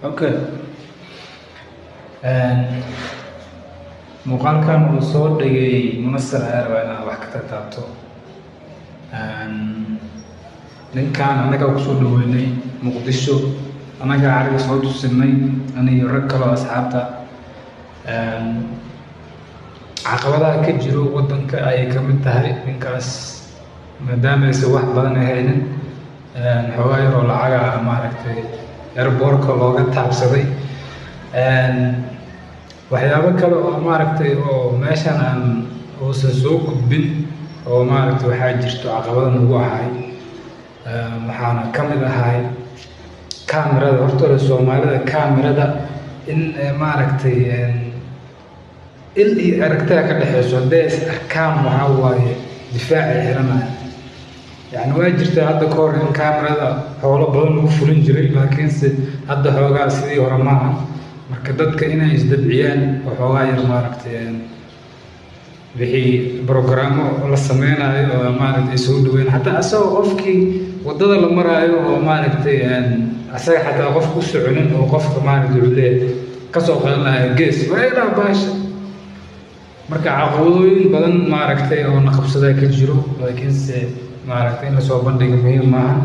Okay. Muuqaalkan uu soo dhigay Munasir ayaa rabaa inaan wax ka taabto. Ninkaan anaga ku soo dhaweynay Muqdisho, anaga ariga soo tusinay aniga rag kale oo asxaabta. Caqabadaha ka jiro wadanka ay ka mid tahay ninkaas maadaama aysan wax badan haynin, xoogaa yar oo lacaga maaragtay airportka looga taabsaday. waxyaabo kale oo maaragtay oo meeshan aan uusan soo gudbin oo maaragtay waxaa jirto caqabado nagu ahay. waxaana ka mid ahay kaamirada. horta Soomaalida kaamirada in maaragtay il iyo aragtida ka dhaxayso hadday is arkaan waxaa waaye difaac ay xiranayaan. يعني waa jirtaa hadda ka hor in kaamirada howlo badan lagu fulin jiray, laakiinse hadda xoogaa sidii hore maaha. marka dadka inay isdabciyaan oo xoogaa yar maaragtay wixii programmo la sameynayo oo maaragtay soo dhaweyn hataa asagoo qofkii wadada la maraayo oo maaragtay asaga xataa qof ku soconin oo qofka maaragtay culee kasoo qaadanayo gees waa baasha. marka caqabadooyin badan maaragtay oo na qabsadaa ka jiro, laakiinse maaragtay in la soo bandhigo muhiim maaha.